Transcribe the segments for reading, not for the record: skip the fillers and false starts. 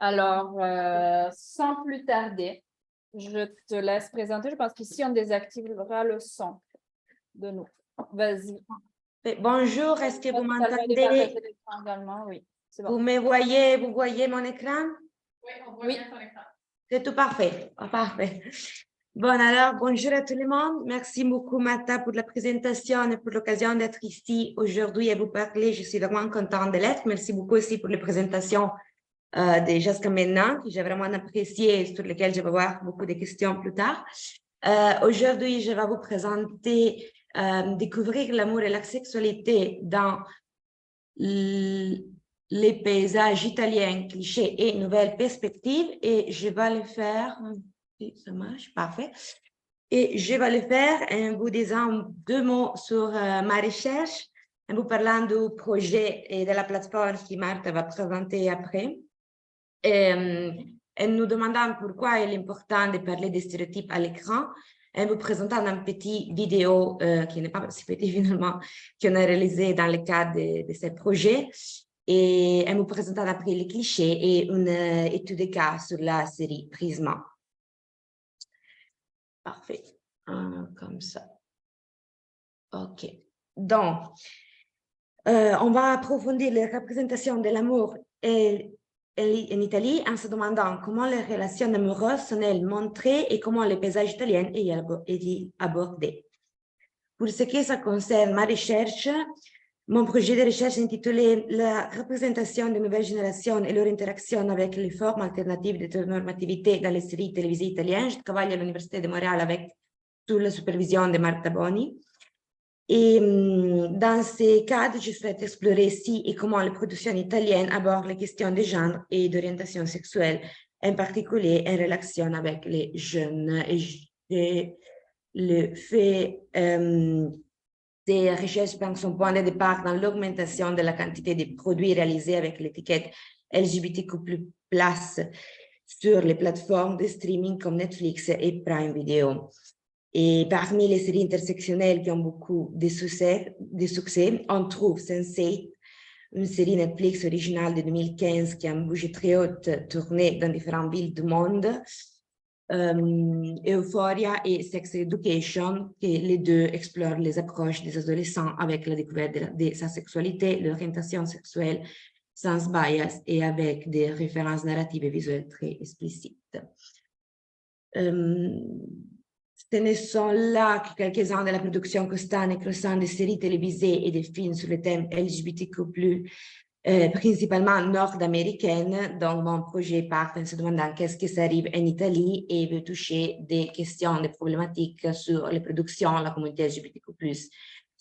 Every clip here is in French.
Alors, sans plus tarder, je te laisse présenter. Je pense qu'ici, on désactivera le son de nous. Vas-y. Bonjour, est-ce que vous m'entendez? Également, oui. Bon. Vous voyez mon écran? Oui, on voit bien ton écran. C'est tout parfait. Oh, parfait. Bon, alors, bonjour à tout le monde. Merci beaucoup, Martha, pour la présentation et pour l'occasion d'être ici aujourd'hui et vous parler. Je suis vraiment contente de l'être. Merci beaucoup aussi pour les présentations jusqu'à maintenant, que j'ai vraiment apprécié et sur lesquelles je vais avoir beaucoup de questions plus tard. Aujourd'hui, je vais vous présenter découvrir l'amour et la sexualité dans les paysages italiens, clichés et nouvelles perspectives. Et je vais le faire, ça marche, parfait. Et je vais le faire en vous disant deux mots sur ma recherche, en vous parlant du projet et de la plateforme que Martha va présenter après. En nous demandant pourquoi il est important de parler des stéréotypes à l'écran, en vous présentant une petite vidéo qui n'est pas si petite finalement, qu'on a réalisée dans le cadre de ce projet, et en vous présentant après les clichés et une étude de cas sur la série Prisma. Parfait, comme ça. OK. Donc, on va approfondir les représentations de l'amour en Italie en se demandant comment les relations amoureuses sont-elles montrées et comment les paysages italiens sont abordés. Pour ce qui ça concerne ma recherche, mon projet de recherche intitulé « La représentation de nouvelles générations et leur interaction avec les formes alternatives de normativité dans les séries télévisées italiennes ». Je travaille à l'Université de Montréal sous la supervision de Marta Boni. Et dans ces cadres, je souhaite explorer si et comment les productions italiennes abordent les questions de genre et d'orientation sexuelle, en particulier en relation avec les jeunes. Et le fait des recherches prend son point de départ dans l'augmentation de la quantité de produits réalisés avec l'étiquette LGBTQ+, sur les plateformes de streaming comme Netflix et Prime Video. Et parmi les séries intersectionnelles qui ont beaucoup de succès, on trouve Sense8, une série Netflix originale de 2015 qui a un budget très haut, tournée dans différentes villes du monde, Euphoria et Sex Education, qui les deux explorent les approches des adolescents avec la découverte de sa sexualité, l'orientation sexuelle sans bias et avec des références narratives et visuelles très explicites. Ce ne sont là que quelques-uns de la production constante et croissante de séries télévisées et de films sur le thème LGBTQ+, principalement nord-américaine. Donc, mon projet part en se demandant qu'est-ce qui s'arrive en Italie et veut toucher des questions, des problématiques sur les productions, la communauté LGBTQ+,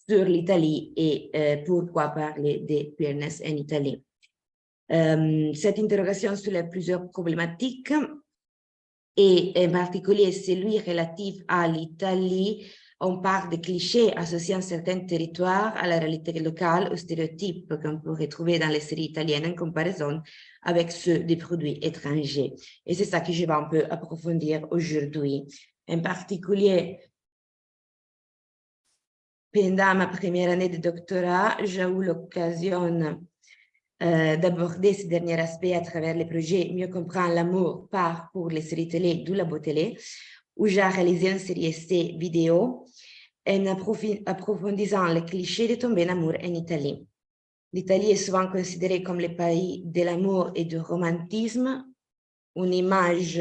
sur l'Italie et pourquoi parler de queerness en Italie. Cette interrogation soulève plusieurs problématiques, et en particulier celui relatif à l'Italie. On parle de clichés associant certains territoires à la réalité locale, aux stéréotypes qu'on pourrait trouver dans les séries italiennes en comparaison avec ceux des produits étrangers. Et c'est ça que je vais un peu approfondir aujourd'hui. En particulier, pendant ma première année de doctorat, j'ai eu l'occasion d'aborder ce dernier aspect à travers les projets Mieux comprendre l'amour pour les séries télé du Labo Télé, où j'ai réalisé une série essai vidéo en approfondissant les clichés de tomber en amour en Italie. L'Italie est souvent considérée comme le pays de l'amour et du romantisme, une image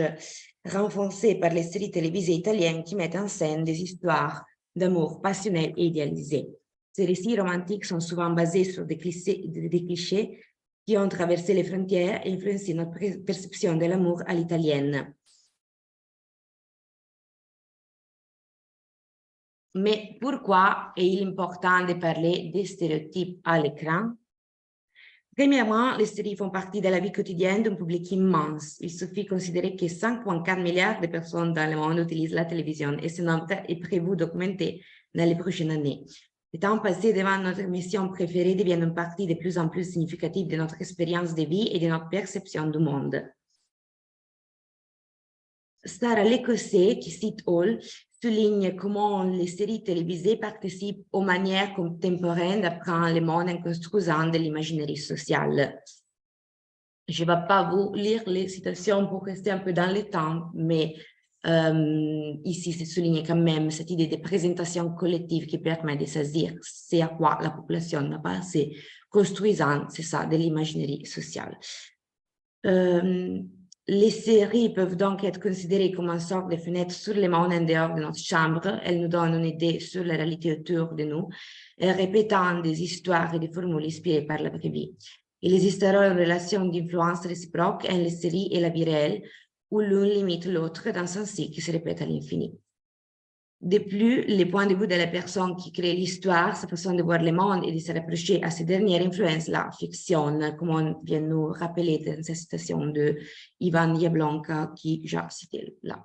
renforcée par les séries télévisées italiennes qui mettent en scène des histoires d'amour passionnel et idéalisé. Ces récits romantiques sont souvent basés sur des clichés qui ont traversé les frontières et influencé notre perception de l'amour à l'italienne. Mais pourquoi est-il important de parler des stéréotypes à l'écran? Premièrement, les séries font partie de la vie quotidienne d'un public immense. Il suffit de considérer que 5,4 milliards de personnes dans le monde utilisent la télévision et ce nombre est prévu d'augmenter dans les prochaines années. Le temps passé devant notre mission préférée devient une partie de plus en plus significative de notre expérience de vie et de notre perception du monde. Sarah L'Écossais, qui cite Hall, souligne comment les séries télévisées participent aux manières contemporaines d'apprendre le monde en construisant de l'imaginerie sociale. Je ne vais pas vous lire les citations pour rester un peu dans le temps, mais ici, c'est souligné quand même cette idée de présentation collective qui permet de saisir ce à quoi la population n'a pas assez, construisant, c'est ça, de l'imaginerie sociale. Les séries peuvent donc être considérées comme une sorte de fenêtre sur le monde en dehors de notre chambre. Elles nous donnent une idée sur la réalité autour de nous, répétant des histoires et des formules inspirées par la vraie vie. Il existera une relation d'influence réciproque entre les séries et la vie réelle, où l'un limite l'autre dans un cycle qui se répète à l'infini. De plus, les points de vue de la personne qui crée l'histoire, sa façon de voir le monde et de se rapprocher à ces dernières influencent la fiction, comme on vient nous rappeler dans cette citation de Ivan Jablonka, qui j'ai cité là.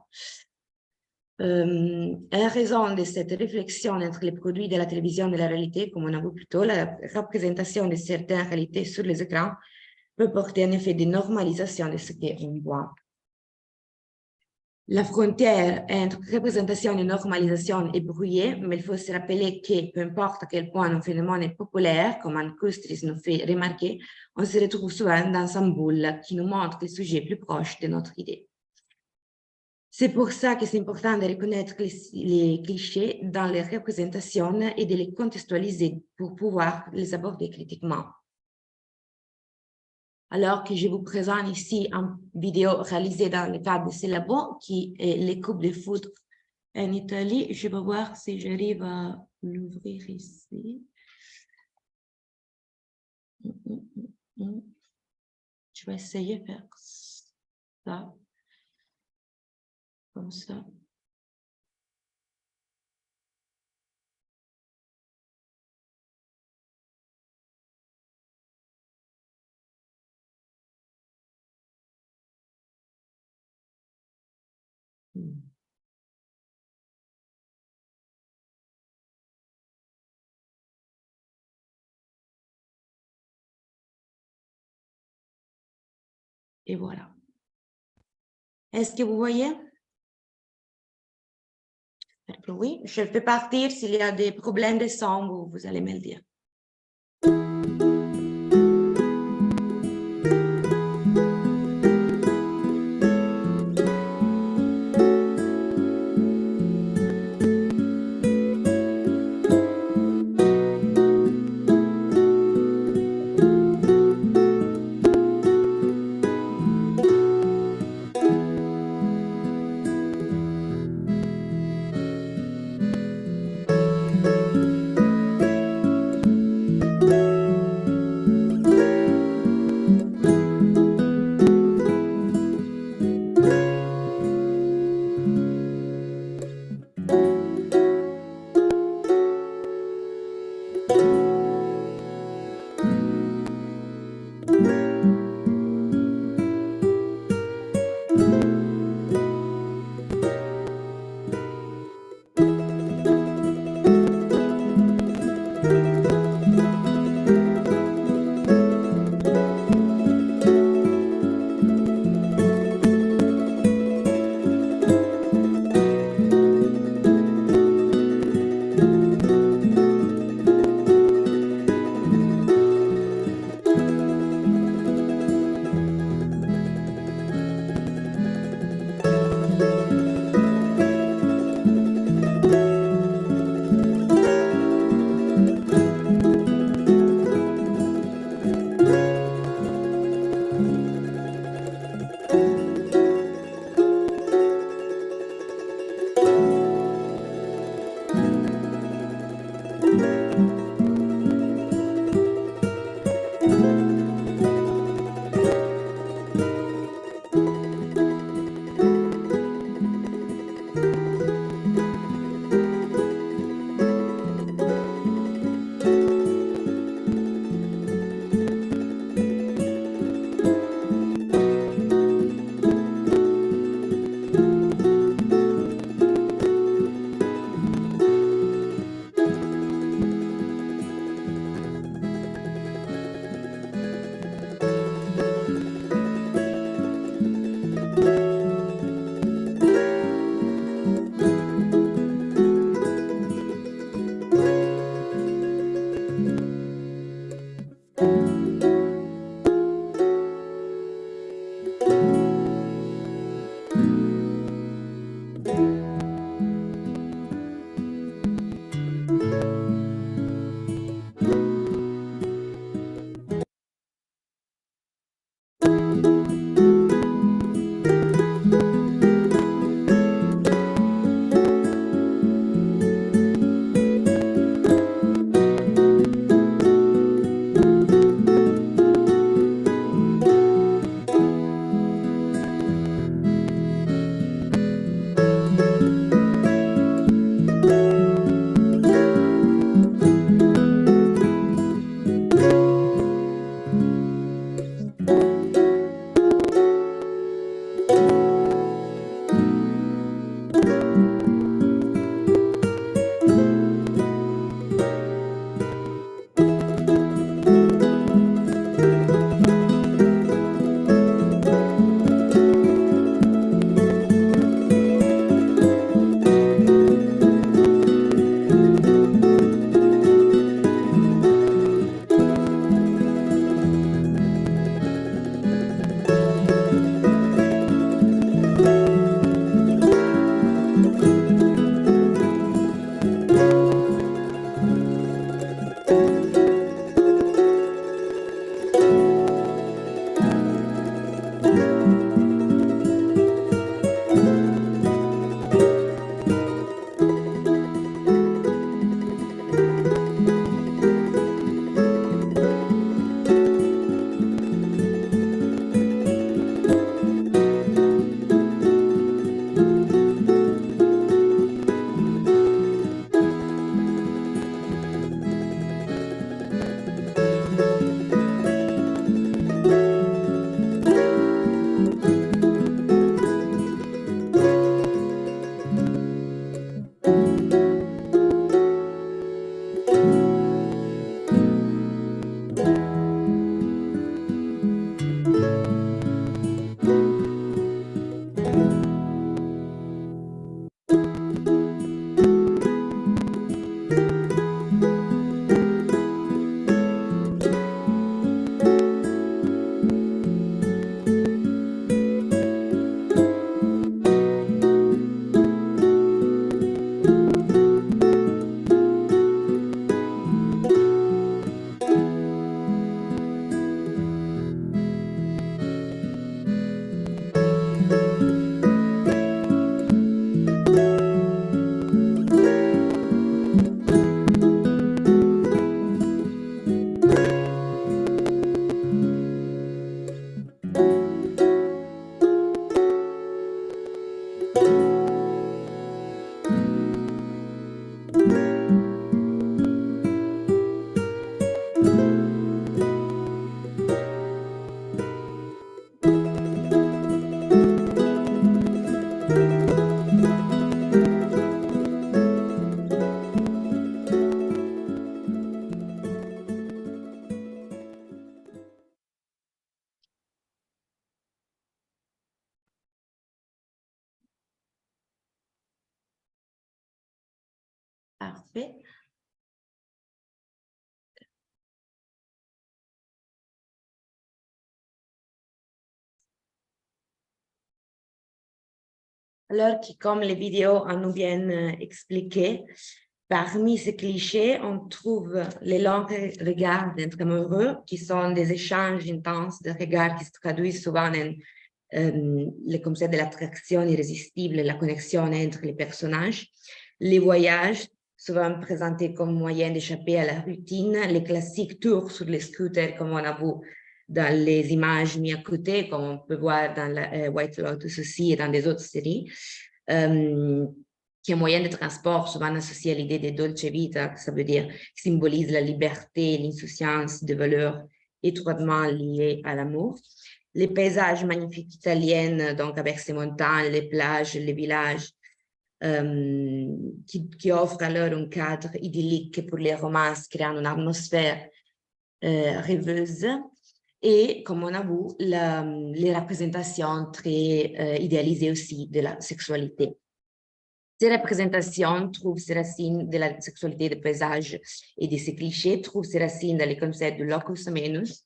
En raison de cette réflexion entre les produits de la télévision et la réalité, comme on a vu plus tôt, la représentation de certaines réalités sur les écrans peut porter un effet de normalisation de ce qu'on voit. La frontière entre représentation et normalisation est brouillée, mais il faut se rappeler que, peu importe à quel point un phénomène est populaire, comme Anne Kustris nous fait remarquer, on se retrouve souvent dans un boule qui nous montre des sujets plus proches de notre idée. C'est pour ça que c'est important de reconnaître les clichés dans les représentations et de les contextualiser pour pouvoir les aborder critiquement. Alors que je vous présente ici une vidéo réalisée dans le cadre de ce labo, qui est l'équipe de foot en Italie. Je vais voir si j'arrive à l'ouvrir ici. Je vais essayer de faire ça. Comme ça. Et voilà. Est-ce que vous voyez? Oui, je peux partir s'il y a des problèmes de son, vous allez me le dire. aspect. Alors, comme les vidéos en ont bien expliqué, parmi ces clichés, on trouve les longs regards d'être amoureux, qui sont des échanges intenses de regards qui se traduisent souvent en le concept de l'attraction irrésistible, la connexion entre les personnages. Les voyages, souvent présentés comme moyen d'échapper à la routine, les classiques tours sur les scooters, comme on a vu dans les images mises à côté, comme on peut voir dans la, White Lotus aussi et dans des autres séries, qui est un moyen de transport souvent associé à l'idée de dolce vita, ça veut dire qui symbolise la liberté, l'insouciance de valeurs étroitement liées à l'amour. Les paysages magnifiques italiens, donc avec ces montagnes, les plages, les villages, qui offrent alors un cadre idyllique pour les romances, créant une atmosphère rêveuse. Et comme on a vu, les représentations très idéalisées aussi de la sexualité. Ces représentations trouvent ses racines de la sexualité des paysages et de ces clichés, trouvent ses racines dans les concepts de locus amenus,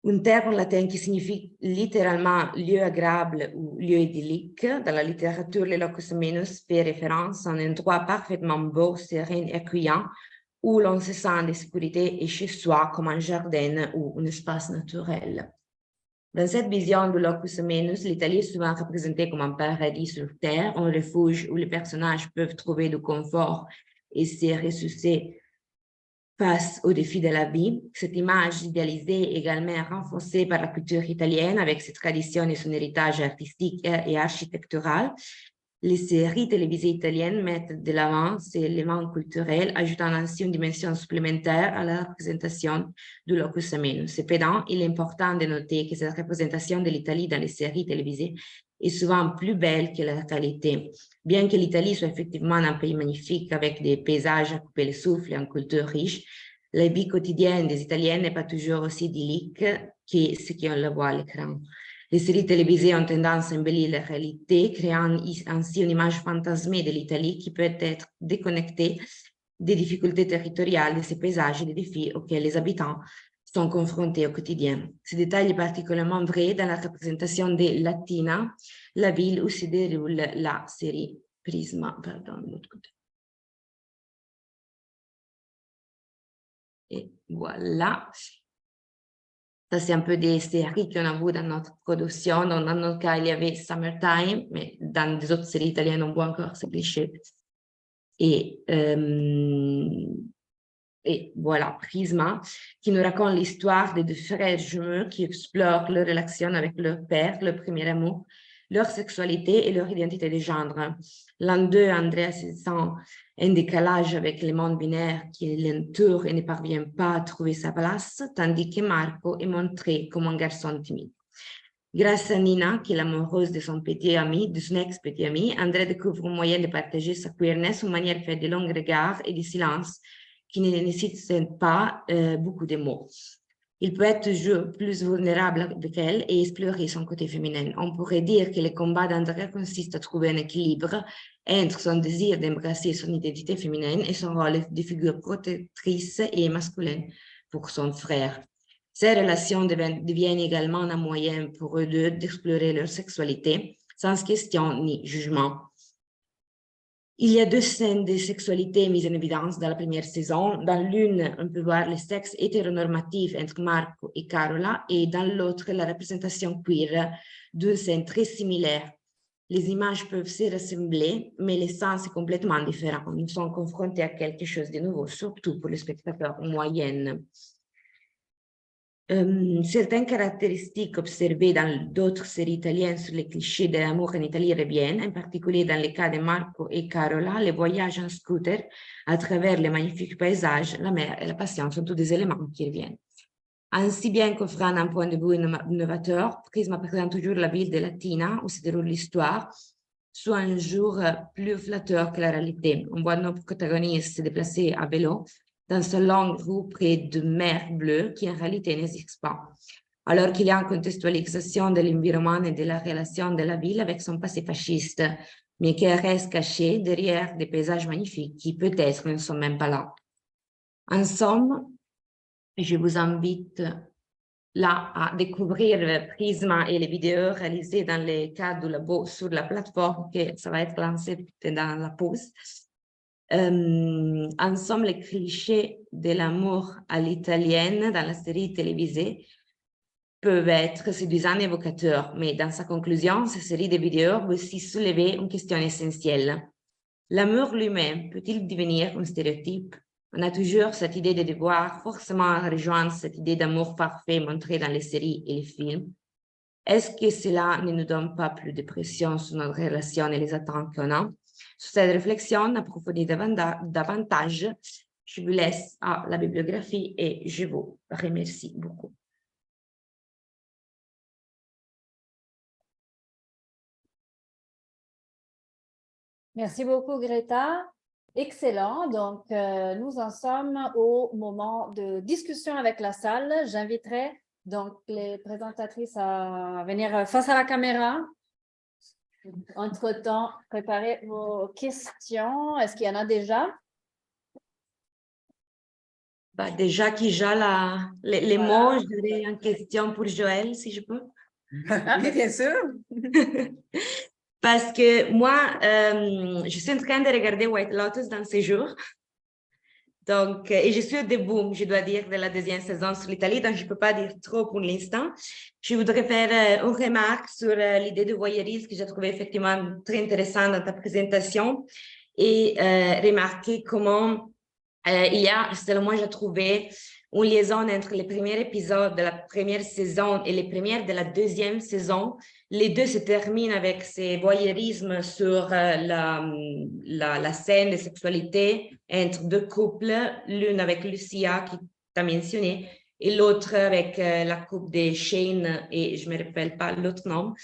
un terme latin qui signifie littéralement lieu agréable ou lieu idyllique. Dans la littérature, le locus amenus fait référence à un endroit parfaitement beau, serein et accueillant, où l'on se sent en sécurité et chez soi comme un jardin ou un espace naturel. Dans cette vision du locus amenus, l'Italie est souvent représentée comme un paradis sur terre, un refuge où les personnages peuvent trouver du confort et se ressourcer face aux défis de la vie. Cette image idéalisée est également renforcée par la culture italienne avec ses traditions et son héritage artistique et architectural. Les séries télévisées italiennes mettent de l'avant ces éléments culturels, ajoutant ainsi une dimension supplémentaire à la représentation du locus amenus. Cependant, il est important de noter que cette représentation de l'Italie dans les séries télévisées est souvent plus belle que la réalité. Bien que l'Italie soit effectivement un pays magnifique avec des paysages à couper le souffle et une culture riche, la vie quotidienne des Italiens n'est pas toujours aussi idyllique que ce qu'on le voit à l'écran. Les séries télévisées ont tendance à embellir la réalité, créant ainsi une image fantasmée de l'Italie qui peut être déconnectée des difficultés territoriales de ces paysages et des défis auxquels les habitants sont confrontés au quotidien. Ce détail est particulièrement vrai dans la représentation de Latina, la ville où se déroule la série Prisma. Pardon, de l'autre côté. Et voilà. Ça, c'est un peu des séries qu'on a vues dans notre production. Dans notre cas, il y avait Summertime, mais dans des autres séries italiennes, on voit encore ces clichés. Et voilà, Prisma, qui nous raconte l'histoire de deux frères jumeaux qui explorent leur relation avec leur père, leur premier amour, leur sexualité et leur identité de genre. L'un d'eux, Andrea, se sent un décalage avec le monde binaire qui l'entoure et ne parvient pas à trouver sa place, tandis que Marco est montré comme un garçon timide. Grâce à Nina, qui est l'amoureuse de son petit ami, de son ex-petit ami, Andrea découvre un moyen de partager sa queerness, une manière faite de longs regards et de silence qui ne nécessite pas beaucoup de mots. Il peut être toujours plus vulnérable qu'elle et explorer son côté féminin. On pourrait dire que le combat d'Andrea consiste à trouver un équilibre entre son désir d'embrasser son identité féminine et son rôle de figure protectrice et masculine pour son frère. Ces relations deviennent également un moyen pour eux deux d'explorer leur sexualité sans question ni jugement. Il y a deux scènes de sexualité mises en évidence dans la première saison. Dans l'une, on peut voir le sexe hétéronormatif entre Marco et Carola, et dans l'autre, la représentation queer d'une scène très similaire. Les images peuvent se ressembler, mais le sens est complètement différent. Nous sommes confrontés à quelque chose de nouveau, surtout pour les spectateurs moyens. Certaines caractéristiques observées dans d'autres séries italiennes sur les clichés de l'amour en Italie reviennent, en particulier dans les cas de Marco et Carola, les voyages en scooter à travers les magnifiques paysages, la mer et la passion sont tous des éléments qui reviennent. Ainsi bien qu'offrant un point de vue innovateur, Prisma présente toujours la ville de Latina où se déroule l'histoire, soit un jour plus flatteur que la réalité. On voit nos protagonistes se déplacer à vélo dans ce long roue près de mer bleue qui en réalité n'existe pas. Alors qu'il y a une contextualisation de l'environnement et de la relation de la ville avec son passé fasciste, mais qui reste caché derrière des paysages magnifiques qui peut-être ne sont même pas là. En somme, je vous invite là à découvrir Prisma et les vidéos réalisées dans le cadre du labo sur la plateforme que ça va être lancé dans la pause. En somme, les clichés de l'amour à l'italienne dans la série télévisée peuvent être séduisants et évocateurs, mais dans sa conclusion, cette série de vidéos veut aussi soulever une question essentielle. L'amour lui-même peut-il devenir un stéréotype? On a toujours cette idée de devoir forcément rejoindre cette idée d'amour parfait montrée dans les séries et les films. Est-ce que cela ne nous donne pas plus de pression sur notre relation et les attentes qu'on a? Sur cette réflexion approfondie davantage, je vous laisse à la bibliographie et je vous remercie beaucoup. Merci beaucoup, Greta. Excellent. Donc, nous en sommes au moment de discussion avec la salle. J'inviterai donc les présentatrices à venir face à la caméra. Entre-temps, préparez vos questions. Est-ce qu'il y en a déjà? Bah, déjà, Kijal, les Voilà. mots, je dirais en question pour Joël, si je peux. Oui, bien sûr. Parce que moi, je suis en train de regarder White Lotus dans ces jours. Donc, et je suis au début, je dois dire, de la deuxième saison sur l'Italie, donc je ne peux pas dire trop pour l'instant. Je voudrais faire une remarque sur l'idée de voyeurisme que j'ai trouvé effectivement très intéressant dans ta présentation et remarquer comment il y a, selon moi, j'ai trouvé une liaison entre les premiers épisodes de la première saison et les premières de la deuxième saison. Les deux se terminent avec ces voyeurismes sur la scène de sexualité entre deux couples, l'une avec Lucia, qui t'a mentionné, et l'autre avec la couple de Shane, et je ne me rappelle pas l'autre nom.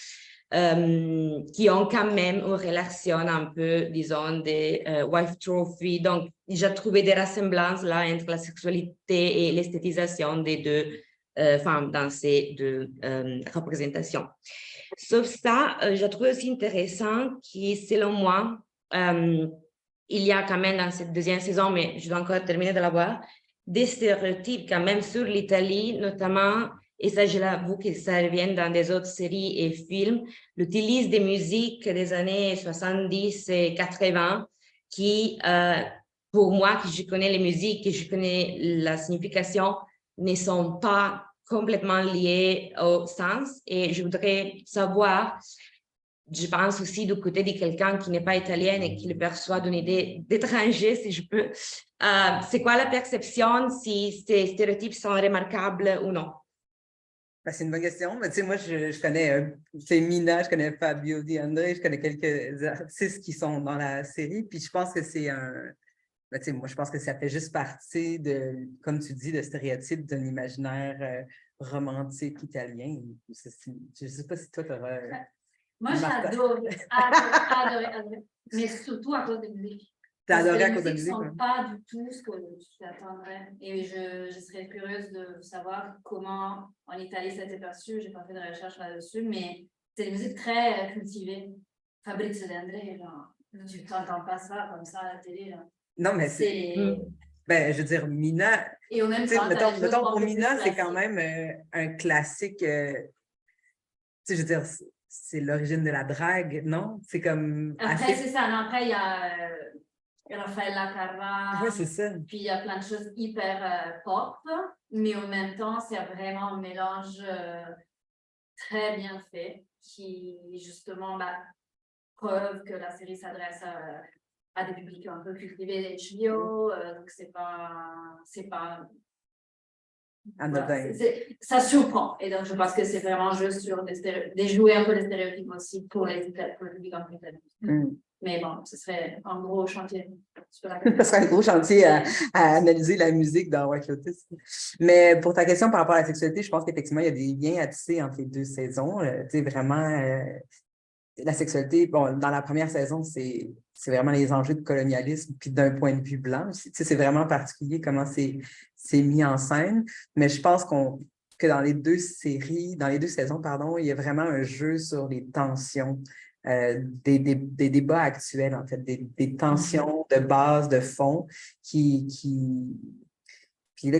Qui ont quand même une relation un peu, disons, des wife trophy. Donc, j'ai trouvé des ressemblances là entre la sexualité et l'esthétisation des deux femmes dans ces deux représentations. Sauf ça, j'ai trouvé aussi intéressant que, selon moi, il y a quand même dans cette deuxième saison, mais je dois encore terminer de la voir, des stéréotypes quand même sur l'Italie, notamment, et ça, je l'avoue que ça revient dans des autres séries et films, l'utilise des musiques des années 70 et 80 qui, pour moi, que je connais les musiques, que je connais la signification, ne sont pas complètement liées au sens. Et je voudrais savoir, je pense aussi du côté de quelqu'un qui n'est pas italien et qui le perçoit d'une idée d'étranger, si je peux, c'est quoi la perception, si ces stéréotypes sont remarquables ou non? Ben, c'est une bonne question. Mais tu sais, moi, je connais Mina, je connais Fabio Di André, je connais quelques artistes qui sont dans la série. Puis je pense que c'est un. Ben, tu sais, moi, je pense que ça fait juste partie de, comme tu dis, de stéréotypes d'un imaginaire romantique italien. Je ne sais pas si toi, tu auras. Moi, j'adore, adoré. Mais surtout à cause des musiques. T'as adoré à les cause des musiques musiques? ne sont pas du tout ce que tu attendrais. Et je serais curieuse de savoir comment en Italie ça a été perçu. Je n'ai pas fait de recherche là-dessus, mais c'est des musiques très cultivées. Fabrizio De André, genre, tu n'entends pas ça comme ça à la télé. Là. Non, mais c'est. Ben, je veux dire, Mina. Et au même temps, mettons pour Mina, c'est quand même un classique. Tu sais, je veux dire, c'est l'origine de la drague, non? C'est comme. Après, c'est ça. Non, après, il y a. Raffaella Carrà, ouais, c'est ça. Puis il y a plein de choses hyper pop, mais en même temps, c'est vraiment un mélange très bien fait qui, justement, preuve que la série s'adresse à des publics un peu cultivés HBO, donc c'est pas Anodin. ça surprend. Et donc, je pense que c'est vraiment juste sur des jouer un peu les stéréotypes aussi pour le public en plus. Mais bon, ce serait un gros chantier. Ce serait un gros chantier à analyser la musique dans White Lotus. Mais pour ta question par rapport à la sexualité, je pense qu'effectivement, il y a des liens à tisser entre les deux saisons. Tu sais, vraiment, la sexualité, bon, dans la première saison, c'est vraiment les enjeux de colonialisme, puis d'un point de vue blanc. Tu sais, c'est vraiment particulier comment c'est mis en scène. Mais je pense que dans les deux saisons, pardon, il y a vraiment un jeu sur les tensions des débats actuels, en fait, des tensions de base, de fond qui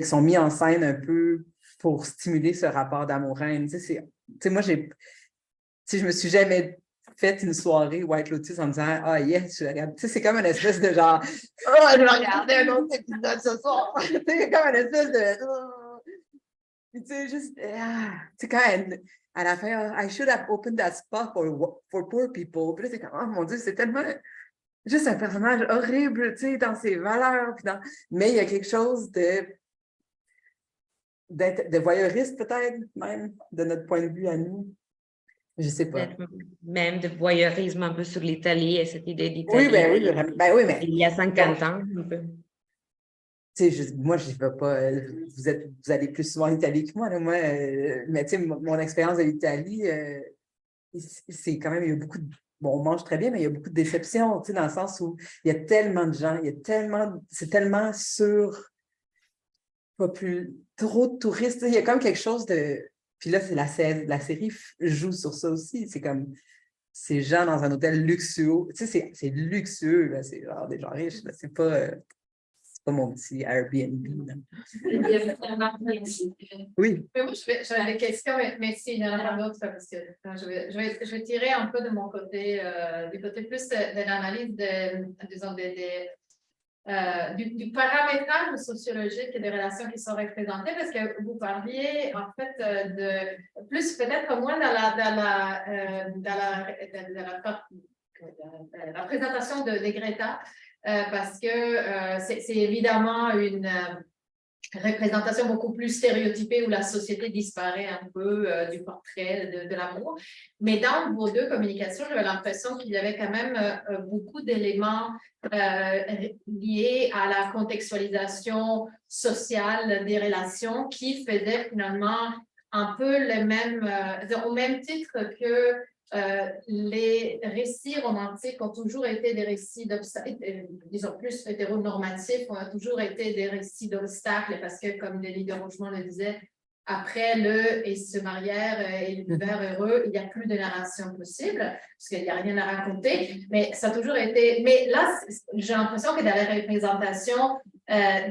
sont mis en scène un peu pour stimuler ce rapport d'amour-haine. Tu sais, moi, je me suis jamais fait une soirée White Lotus en me disant « Ah, yes, je regarde. » Tu sais, c'est comme une espèce de genre « Oh, je vais regarder un autre épisode ce soir. » C'est comme une espèce de Puis, tu sais, juste, tu sais, quand à la fin, I should have opened that spot for poor people. Puis là, c'est comme, oh mon Dieu, c'est tellement juste un personnage horrible, tu sais, dans ses valeurs. Mais il y a quelque chose de voyeuriste, peut-être, même, de notre point de vue à nous. Je sais pas. Même de voyeurisme un peu sur l'Italie et cette idée d'Italie. Oui, ben oui, vraiment. Ben oui, mais. Il y a 50 ans, un peu. Tu sais, moi, je ne vais pas. Vous allez plus souvent en Italie que moi. Là, moi mais tu sais, mon expérience de l'Italie, c'est quand même, il y a beaucoup de. Bon, on mange très bien, mais il y a beaucoup de déceptions, tu sais, dans le sens où il y a tellement de gens, c'est tellement pas plus, trop de touristes. Il y a comme quelque chose de. Puis là, la série joue sur ça aussi. C'est comme ces gens dans un hôtel luxueux. Tu sais, c'est luxueux, là. C'est genre des gens riches. Là. C'est pas mon petit Airbnb. Là. Oui. Mais moi, j'avais des questions, mais s'il y en a un autre, parce que je vais tirer un peu de mon côté, du côté plus de l'analyse disons, du paramétrage sociologique et des relations qui sont représentées, parce que vous parliez en fait de plus peut-être moins dans la présentation de Greta, parce que c'est évidemment une représentation beaucoup plus stéréotypée où la société disparaît un peu du portrait de l'amour. Mais dans vos deux communications, j'avais l'impression qu'il y avait quand même beaucoup d'éléments liés à la contextualisation sociale des relations qui faisaient finalement un peu le même, au même titre que les récits romantiques ont toujours été des récits d'obstacles, disons plus hétéronormatifs, ont toujours été des récits d'obstacles parce que, comme Denis de Rougemont le disait, après ils se marièrent et ils vivèrent heureux, il n'y a plus de narration possible parce qu'il n'y a rien à raconter, mais ça a toujours été. Mais là, j'ai l'impression que dans la représentation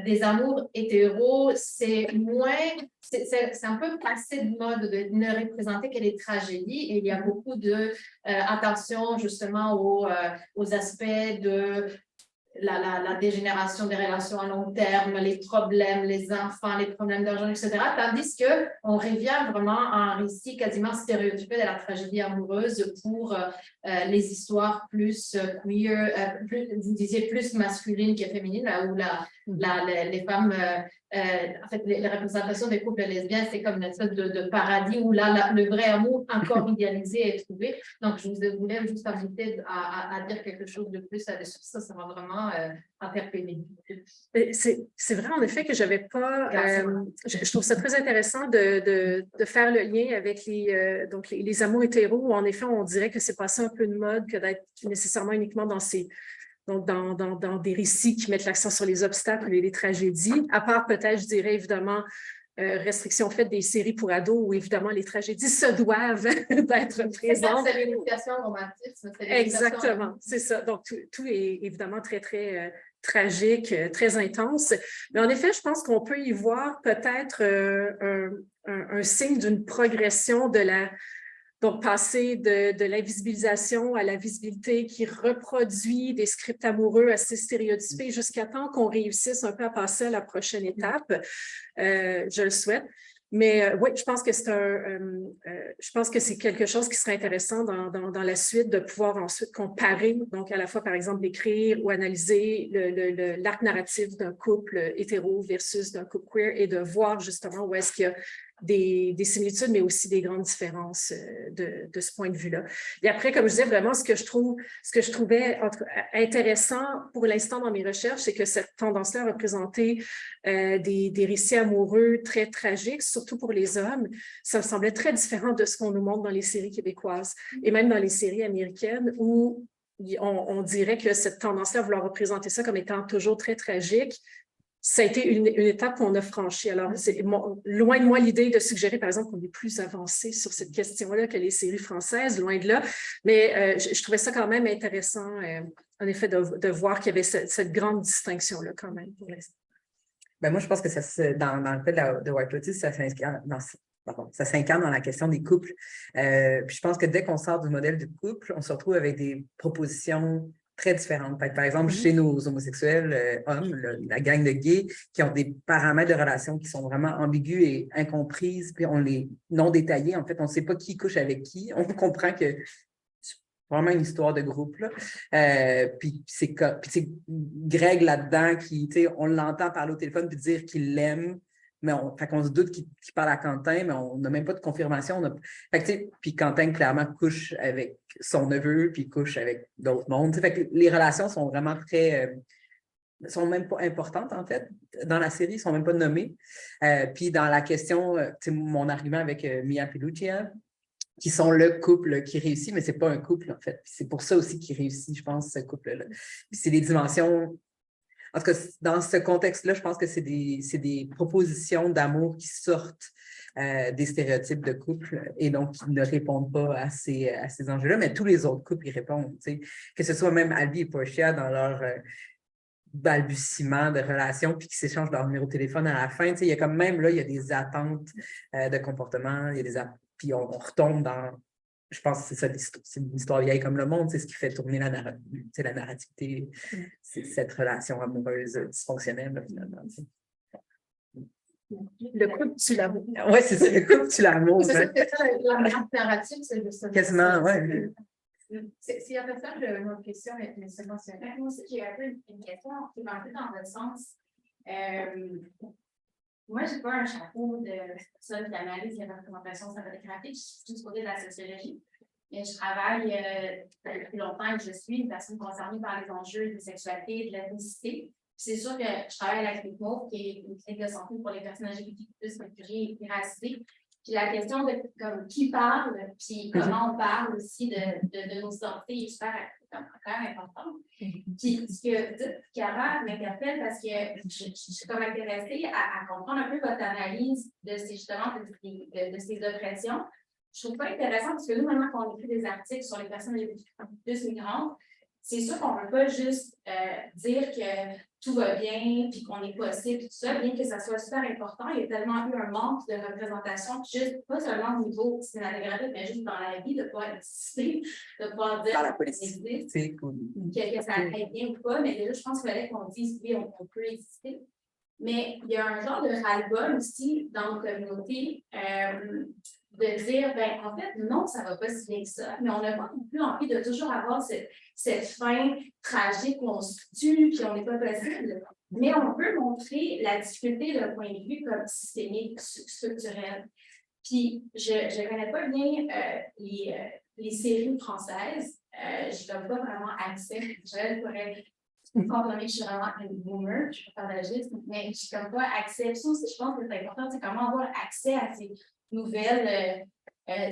des amours hétéros, c'est un peu passé de mode de ne représenter que les tragédies et il y a beaucoup d'attention justement aux aspects de la dégénération des relations à long terme, les problèmes, les enfants, les problèmes d'argent, etc. Tandis qu'on revient vraiment à un récit quasiment stéréotypé de la tragédie amoureuse pour les histoires plus queer, vous disiez plus masculines que féminines, là où les femmes, en fait, les représentations des couples lesbiens, c'est comme une espèce de paradis où là, le vrai amour encore idéalisé est trouvé. Donc, je vous voulais juste inviter à dire quelque chose de plus là-dessus. Ça m'a vraiment interpellée. C'est vrai, en effet, que je n'avais pas... je trouve ça très intéressant de faire le lien avec les amours hétéros, où en effet, on dirait que c'est passé un peu de mode que d'être nécessairement uniquement dans des récits qui mettent l'accent sur les obstacles et les tragédies, à part peut-être, je dirais évidemment, restriction faite des séries pour ados où évidemment les tragédies se doivent d'être présentes. C'est l'éducation romantique. Exactement, c'est ça. Donc, tout est évidemment très, très tragique, très intense. Mais en effet, je pense qu'on peut y voir peut-être un signe d'une progression donc, passer de l'invisibilisation à la visibilité qui reproduit des scripts amoureux assez stéréotypés jusqu'à temps qu'on réussisse un peu à passer à la prochaine étape. Je le souhaite. Mais oui, je pense que c'est quelque chose qui serait intéressant dans la suite de pouvoir ensuite comparer, donc à la fois, par exemple, d'écrire ou analyser l'arc narratif d'un couple hétéro versus d'un couple queer et de voir justement où est-ce qu'il y a des similitudes, mais aussi des grandes différences de ce point de vue-là. Et après, comme je disais, vraiment, ce que je trouvais intéressant pour l'instant dans mes recherches, c'est que cette tendance-là à représenter des récits amoureux très tragiques, surtout pour les hommes, ça me semblait très différent de ce qu'on nous montre dans les séries québécoises et même dans les séries américaines où on dirait que cette tendance-là à vouloir représenter ça comme étant toujours très tragique ça a été une étape qu'on a franchie. Alors, c'est loin de moi l'idée de suggérer, par exemple, qu'on est plus avancé sur cette question-là que les séries françaises, loin de là. Mais je trouvais ça quand même intéressant, en effet, de voir qu'il y avait cette grande distinction-là quand même pour l'instant. Ben moi, je pense que dans le cas de White Lotus, ça s'incarne dans la question des couples. Puis je pense que dès qu'on sort du modèle du couple, on se retrouve avec des propositions très différentes. Par exemple, chez nos homosexuels hommes, la gang de gays, qui ont des paramètres de relations qui sont vraiment ambigus et incomprises, puis on les non détaillés. En fait, on ne sait pas qui couche avec qui. On comprend que c'est vraiment une histoire de groupe, là. Puis c'est Greg là-dedans qui, tu sais, on l'entend parler au téléphone puis dire qu'il l'aime. Mais on se doute qu'il parle à Quentin, mais on n'a même pas de confirmation. Puis Quentin, clairement, couche avec son neveu, puis couche avec d'autres mondes. Fait que les relations sont vraiment sont même pas importantes, en fait, dans la série, ils sont même pas nommées. Puis dans la question, mon argument avec Mia et Lucia, qui sont le couple qui réussit, mais c'est pas un couple, en fait. C'est pour ça aussi qu'il réussit, je pense, ce couple-là. Puis c'est des dimensions... En tout cas, dans ce contexte-là, je pense que c'est des propositions d'amour qui sortent des stéréotypes de couple et donc qui ne répondent pas à ces enjeux-là, mais tous les autres couples y répondent. Que ce soit même Albie et Portia dans leur balbutiement de relations puis qui s'échangent leur numéro de téléphone à la fin. Il y a comme même là, il y a des attentes de comportement, puis on retombe dans... Je pense que c'est ça, c'est une histoire vieille comme le monde, c'est ce qui fait tourner la narrativité, c'est cette relation amoureuse dysfonctionnelle, là, finalement. Le couple tue l'amour. Oui, c'est ça, le couple tue l'amour. C'est ça, la narrative, c'est juste quasiment, oui. S'il y a personne, j'ai une autre question, mais c'est mentionné. Moi aussi, j'ai un peu une question qui va un peu dans votre sens. Moi, je n'ai pas un chapeau de personne qui analyse les représentations cinématographiques, je suis du côté de la sociologie. Mais je travaille depuis longtemps et je suis une personne concernée par les enjeux de sexualité et de l'ethnicité. C'est sûr que je travaille à la clinique MAUVE, qui est une clinique de santé pour les personnes LGBTQ+, et racisées. Puis la question de qui parle, puis comment on parle aussi de nos identités est super quand même importante. Puis ce que vous dites, Cara, m'interpelle parce que je suis comme intéressée à comprendre un peu votre analyse de ces oppressions. Je trouve pas intéressant parce que nous, maintenant, quand on écrit des articles sur les personnes LGBTQ+ migrantes, c'est sûr qu'on ne peut pas juste dire que tout va bien, puis qu'on est possible, tout ça, bien que ça soit super important. Il y a tellement eu un manque de représentation, juste pas seulement au niveau cinématographique, mais juste dans la vie, de pouvoir exister, de pouvoir dire Dans la politique, c'est cool. que ça aille bien ou pas, mais déjà, je pense qu'il fallait qu'on dise oui, on peut exister. Mais il y a un genre de ras-le-bol aussi dans nos communautés de dire, ben en fait, non, ça ne va pas si bien que ça, mais on n'a pas non plus envie de toujours avoir cette fin tragique où on se tue puis on n'est pas possible. Mais on peut montrer la difficulté d'un point de vue comme systémique, structurel. Puis, je ne connais pas bien les séries françaises. Je n'ai pas vraiment accès. Je pourrais comprendre que je suis vraiment une boomer, je ne peux pas partager, mais je n'ai pas accès. Ça aussi, je pense que c'est important, c'est comment avoir accès à ces nouvelles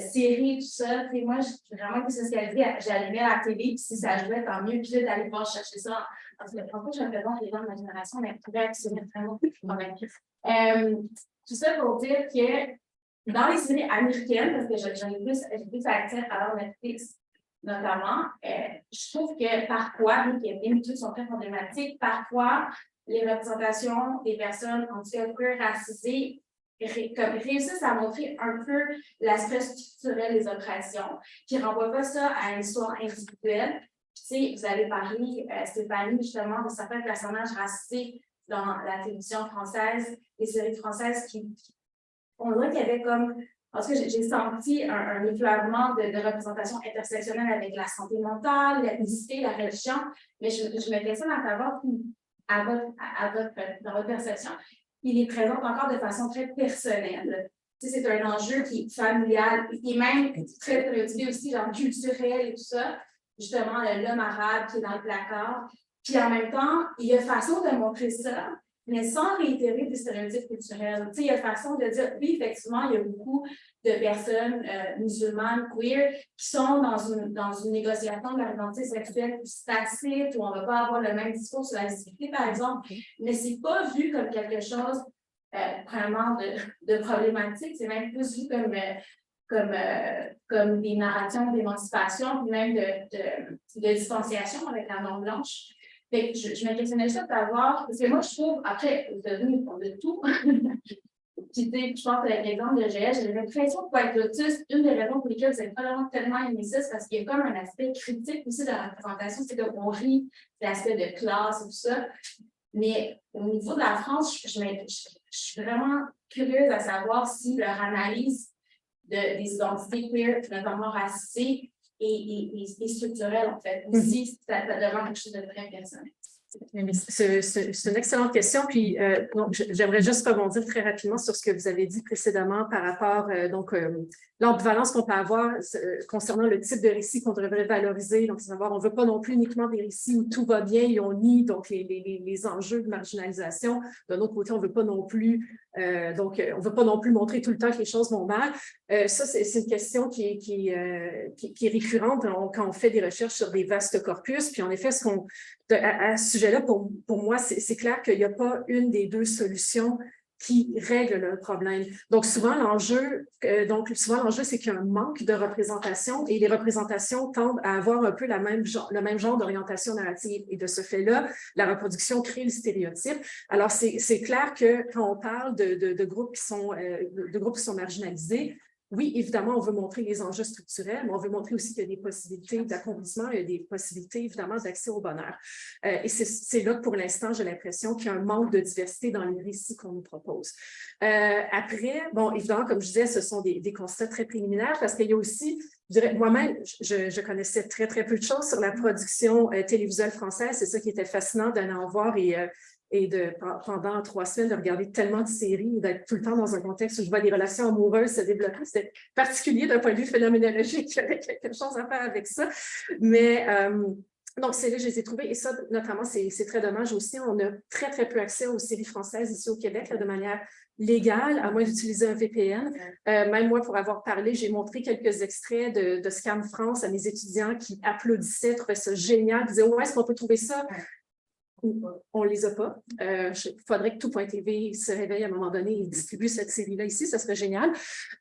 séries, tout ça. Puis moi, je suis vraiment désocialisée. J'allumais à la télé, puis si ça jouait, tant mieux. Puis d'aller voir chercher ça. Parce que parfois, je me présente les gens de ma génération, mais je pourrais accéder vraiment tout ça pour dire que dans les séries américaines, parce que j'ai plus accès à travers Netflix, notamment, je trouve que parfois, vu que les études sont très problématiques, parfois, les représentations des personnes en tout cas queer racisées réussissent à montrer un peu l'aspect structurel des oppressions, qui ne renvoient pas ça à une histoire individuelle. Puis, vous avez parlé, Stéphanie, justement, de certains personnages racisés dans la télévision française, les séries françaises on dirait qu'il y avait comme... Parce que j'ai senti un effleurement de représentation intersectionnelle avec la santé mentale, l'ethnicité, la religion, mais je me questionne à savoir, dans votre perception, il est présent encore de façon très personnelle. Tu sais, c'est un enjeu qui est familial et même très stéréotypé aussi, genre culturel et tout ça. Justement, l'homme arabe qui est dans le placard. Puis en même temps, il y a façon de montrer ça, mais sans réitérer des stéréotypes culturels. Tu sais, il y a façon de dire, oui, effectivement, il y a beaucoup de personnes musulmanes, queer, qui sont dans une négociation de leur identité sexuelle plus tacite, où on ne va pas avoir le même discours sur la sexualité, par exemple, mais ce n'est pas vu comme quelque chose vraiment de problématique, c'est même plus vu comme des narrations d'émancipation, puis même de distanciation avec la norme blanche. Fait que je me questionnais ça d'avoir, parce que moi, je trouve, après, aux États-Unis, ils font de tout. Puis, tu sais, je pense avec l'exemple de GS, j'ai l'impression que pour être autiste, une des raisons pour lesquelles c'est pas vraiment tellement aimé ça, c'est parce qu'il y a comme un aspect critique aussi de la représentation, c'est qu'on rit de l'aspect de classe et tout ça. Mais au niveau de la France, je suis vraiment curieuse à savoir si leur analyse des identités queer, notamment racisées, est structurelle, en fait, ou si ça devient quelque chose de très personnel. C'est une excellente question. Puis, j'aimerais juste rebondir très rapidement sur ce que vous avez dit précédemment par rapport l'ambivalence qu'on peut avoir concernant le type de récit qu'on devrait valoriser. Donc, c'est savoir, on ne veut pas non plus uniquement des récits où tout va bien et on nie donc les enjeux de marginalisation. D'un autre côté, on ne veut pas non plus on ne veut pas non plus montrer tout le temps que les choses vont mal. Ça, c'est une question qui est récurrente quand on fait des recherches sur des vastes corpus. Puis, en effet, à ce sujet-là, pour moi, c'est clair qu'il n'y a pas une des deux solutions qui règle le problème. Donc, souvent, l'enjeu, c'est qu'il y a un manque de représentation et les représentations tendent à avoir un peu le même genre d'orientation narrative. Et de ce fait-là, la reproduction crée le stéréotype. Alors, c'est clair que quand on parle de groupes qui sont marginalisés, oui, évidemment, on veut montrer les enjeux structurels, mais on veut montrer aussi qu'il y a des possibilités d'accomplissement, il y a des possibilités, évidemment, d'accès au bonheur. Et c'est là que, pour l'instant, j'ai l'impression qu'il y a un manque de diversité dans les récits qu'on nous propose. Après, bon, évidemment, comme je disais, ce sont des constats très préliminaires parce qu'il y a aussi, je dirais, moi-même, je connaissais très, très peu de choses sur la production télévisuelle française. C'est ça qui était fascinant d'en voir et pendant 3 semaines, de regarder tellement de séries, d'être tout le temps dans un contexte où je vois des relations amoureuses se développer. C'était particulier d'un point de vue phénoménologique. Il y avait quelque chose à faire avec ça. Mais donc, c'est là que je les ai trouvées. Et ça, notamment, c'est très dommage aussi. On a très, très peu accès aux séries françaises ici au Québec là, de manière légale, à moins d'utiliser un VPN. Même moi, pour avoir parlé, j'ai montré quelques extraits de Scam France à mes étudiants qui applaudissaient, trouvaient ça génial, disaient « Ouais, est-ce qu'on peut trouver ça? » On ne les a pas. Il faudrait que tout.tv se réveille à un moment donné et distribue cette série-là ici, ça serait génial.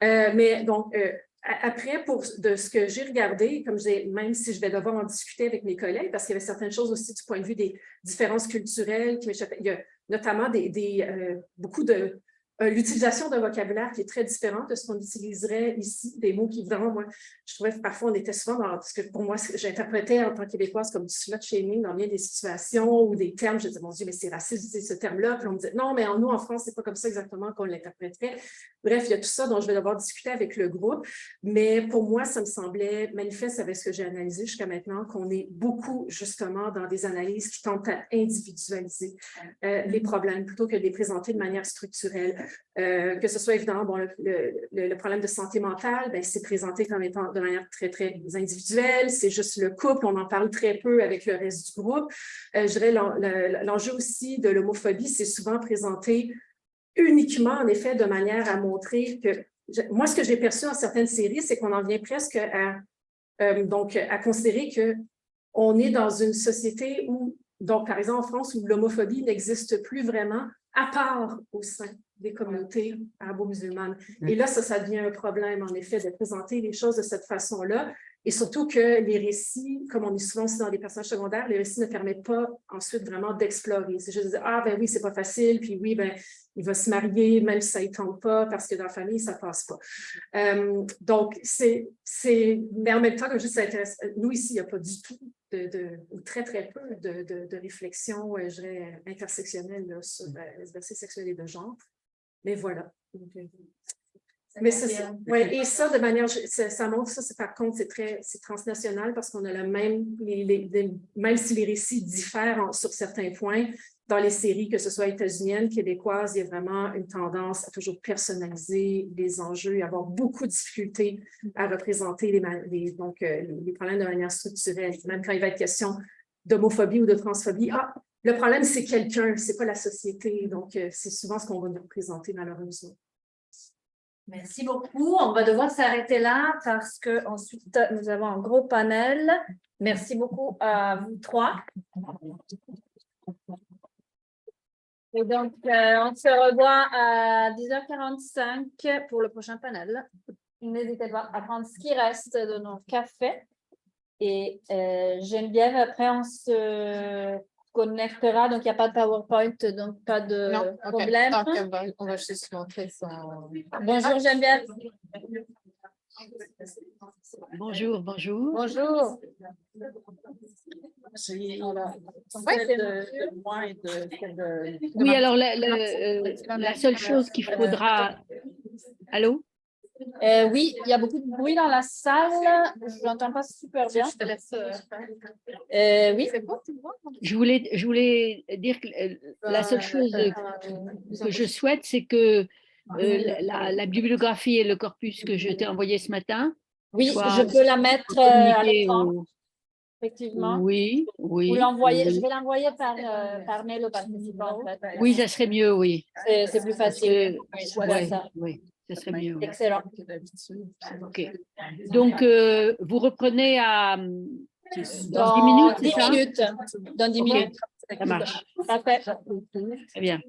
Mais donc, après, de ce que j'ai regardé, comme même si je vais devoir en discuter avec mes collègues, parce qu'il y avait certaines choses aussi du point de vue des différences culturelles qui m'échappaient. Il y a notamment beaucoup de l'utilisation d'un vocabulaire qui est très différent de ce qu'on utiliserait ici, des mots qui, vraiment, moi, je trouvais que parfois on était souvent parce que pour moi, j'interprétais en tant que Québécoise comme du slut shaming dans bien des situations ou des termes, je disais, mon Dieu, mais c'est raciste, c'est ce terme-là, puis on me disait, non, mais nous, en France, c'est pas comme ça exactement qu'on l'interpréterait. Bref, il y a tout ça dont je vais devoir discuter avec le groupe, mais pour moi, ça me semblait manifeste avec ce que j'ai analysé jusqu'à maintenant, qu'on est beaucoup, justement, dans des analyses qui tentent à individualiser les problèmes plutôt que de les présenter de manière structurelle. Que ce soit évidemment le problème de santé mentale, c'est présenté comme étant de manière très, très individuelle. C'est juste le couple, on en parle très peu avec le reste du groupe. Je dirais l'enjeu aussi de l'homophobie, c'est souvent présenté uniquement, en effet, de manière à montrer que... Moi, ce que j'ai perçu dans certaines séries, c'est qu'on en vient presque à considérer qu'on est dans une société où, donc par exemple en France, où l'homophobie n'existe plus vraiment, à part au sein des communautés arabo-musulmanes. Et là, ça devient un problème, en effet, de présenter les choses de cette façon-là. Et surtout que les récits, comme on est souvent aussi dans les personnages secondaires, les récits ne permettent pas ensuite vraiment d'explorer. C'est juste de dire, ah ben oui, c'est pas facile, puis oui, ben il va se marier, même si ça ne tente pas, parce que dans la famille, ça passe pas. Donc, mais en même temps, comme je dis, ça intéresse. Nous, ici, il n'y a pas du tout ou très, très peu de réflexion, je dirais, intersectionnelle là, sur la diversité sexuelle et de genre. Mais voilà. Mais et ça, de manière, ça montre ça, par contre, c'est transnational parce qu'on a le même, même si les récits diffèrent sur certains points, dans les séries, que ce soit états-uniennes, québécoises, il y a vraiment une tendance à toujours personnaliser les enjeux et avoir beaucoup de difficultés à représenter les problèmes de manière structurelle. Même quand il va être question d'homophobie ou de transphobie, Le problème, c'est quelqu'un, c'est pas la société. Donc, c'est souvent ce qu'on va nous représenter, malheureusement. Merci beaucoup. On va devoir s'arrêter là parce que ensuite nous avons un gros panel. Merci beaucoup à vous trois. Et donc, on se revoit à 10h45 pour le prochain panel. N'hésitez pas à prendre ce qui reste de nos cafés. Et Geneviève, après, on se connectera. Donc, il n'y a pas de PowerPoint, donc pas de problème. On va juste montrer son... Bonjour Geneviève. Bonjour, bonjour. Bonjour. Oui, alors la seule chose qu'il faudra... Allô? Oui, il y a beaucoup de bruit dans la salle. Je n'entends pas super bien. Je te laisse Oui. Je voulais dire que la seule chose que je souhaite, c'est que la bibliographie et le corpus que je t'ai envoyé ce matin. Oui, je peux la mettre à l'écran. Effectivement. Oui, oui. Vous l'envoyez, je vais l'envoyer par mail au participant. En fait. Oui, ça serait mieux, oui. C'est plus facile. Oui, ça. oui, ça serait mieux. Oui. Excellent. OK. Donc, vous reprenez dans 10 Dans minutes, 10 c'est ça? minutes. Dans 10 OK, minutes. ça marche. Parfait. Très bien.